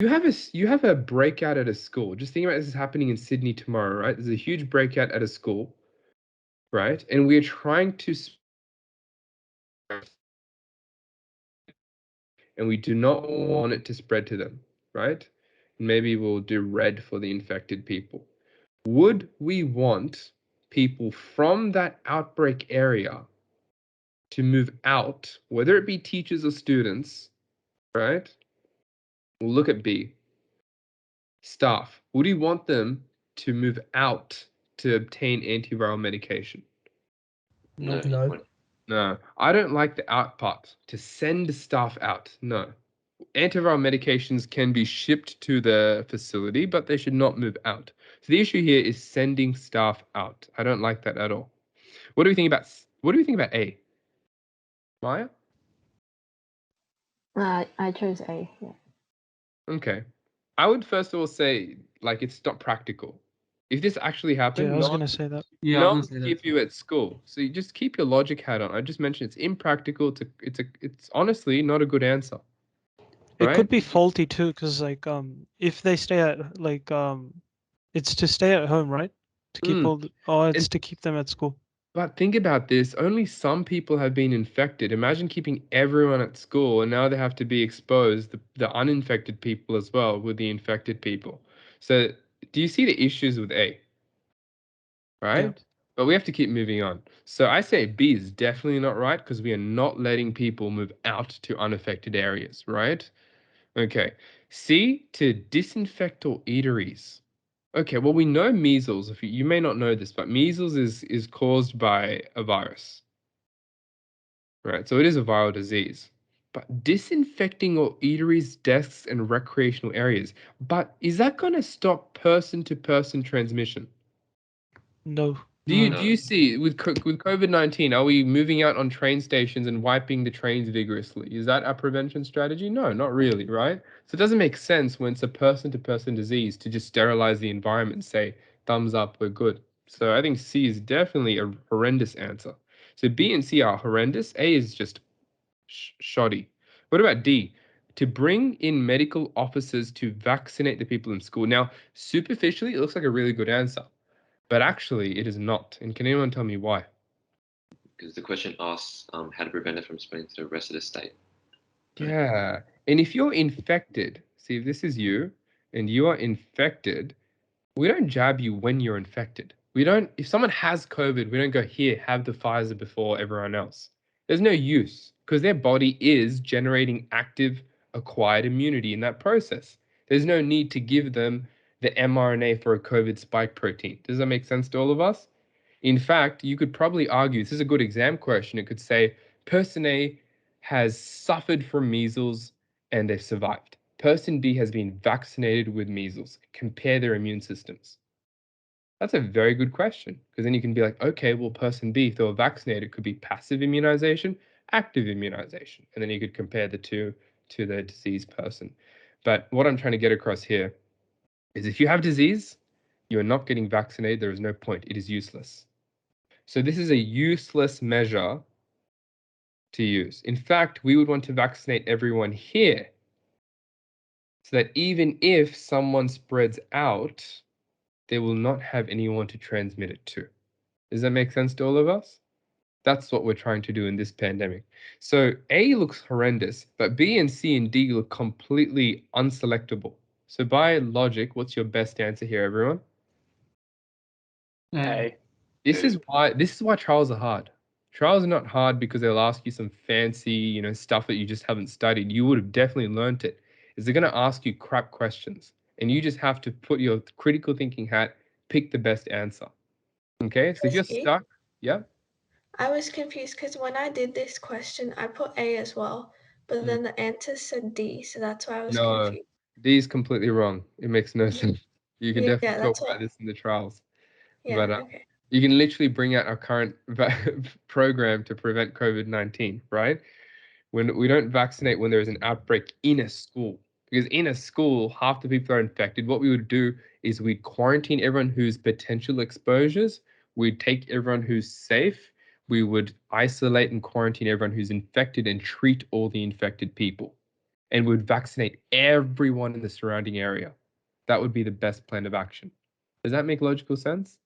you have a breakout at a school. Just think about this is happening in Sydney tomorrow, right? There's a huge breakout at a school, right? And we're trying to and we do not want it to spread to them, right? Maybe we'll do red for the infected people. Would we want people from that outbreak area to move out, whether it be teachers or students, right? We'll look at B. Staff. Would we want them to move out to obtain antiviral medication? No. No. No, I don't like the out part, to send staff out. No. Antiviral medications can be shipped to the facility, but they should not move out. So the issue here is sending staff out. I don't like that at all. What do we think about A? Maya? I chose A. Yeah. Okay. I would first of all say, like, it's not practical. If this actually happened, Yeah, I was gonna say that. Yeah, I no was one gonna say would that. keep you at school. So you just keep your logic hat on. I just mentioned it's impractical. It's honestly not a good answer. It Right? could be faulty too, because like if they stay at like it's to stay at home, right? To keep it's And to keep them at school. but think about this, only some people have been infected. Imagine keeping everyone at school and now they have to be exposed, the uninfected people as well with the infected people. So do you see the issues with A? Right? Yeah. But we have to keep moving on. So I say B is definitely not right because we are not letting people move out to unaffected areas, right? Okay. C, to disinfect all eateries. Okay, well, we know measles. If you may not know this, but measles is caused by a virus, right? So it is a viral disease. But disinfecting all eateries, desks, and recreational areas. But is that going to stop person-to-person transmission? No. Do you see with COVID-19, are we moving out on train stations and wiping the trains vigorously? Is that our prevention strategy? No, not really, right? So it doesn't make sense when it's a person-to-person disease to just sterilize the environment and say, thumbs up, we're good. So I think C is definitely a horrendous answer. So B and C are horrendous. A is just shoddy. What about D? To bring in medical officers to vaccinate the people in school. Now, superficially, it looks like a really good answer. But actually, it is not. And can anyone tell me why? Because the question asks how to prevent it from spreading to the rest of the state. Yeah. And if you're infected, see, if this is you and you are infected, we don't jab you when you're infected. We don't, if someone has COVID, we don't go, here, have the Pfizer before everyone else. There's no use because their body is generating active acquired immunity in that process. There's no need to give them the mRNA for a COVID spike protein. Does that make sense to all of us? In fact, you could probably argue, this is a good exam question. It could say, person A has suffered from measles and they've survived. Person B has been vaccinated with measles. Compare their immune systems. That's a very good question because then you can be like, okay, well, person B, if they were vaccinated, could be passive immunization, active immunization. And then you could compare the two to the diseased person. But what I'm trying to get across here is if you have disease, you're not getting vaccinated, there is no point. It is useless. So this is a useless measure to use. In fact, we would want to vaccinate everyone here so that even if someone spreads out, they will not have anyone to transmit it to. Does that make sense to all of us? That's what we're trying to do in this pandemic. So A looks horrendous, but B and C and D look completely unselectable. So by logic, what's your best answer here, everyone? A. This is why trials are hard. Trials are not hard because they'll ask you some fancy, stuff that you just haven't studied. You would have definitely learnt it. Is they're going to ask you crap questions, and you just have to put your critical thinking hat, pick the best answer. Okay, so if you're stuck, yeah. I was confused because when I did this question, I put A as well, but then the answer said D, so that's why I was No, confused. D is completely wrong. It makes no sense. You can definitely talk that's about what. this in the trials. Yeah, But okay. you can literally bring out our current program to prevent COVID-19, right? When we don't vaccinate when there is an outbreak in a school, because in a school, half the people are infected. What we would do is we'd quarantine everyone who's potential exposures. We'd take everyone who's safe. We would isolate and quarantine everyone who's infected and treat all the infected people. and would vaccinate everyone in the surrounding area. That would be the best plan of action. Does that make logical sense?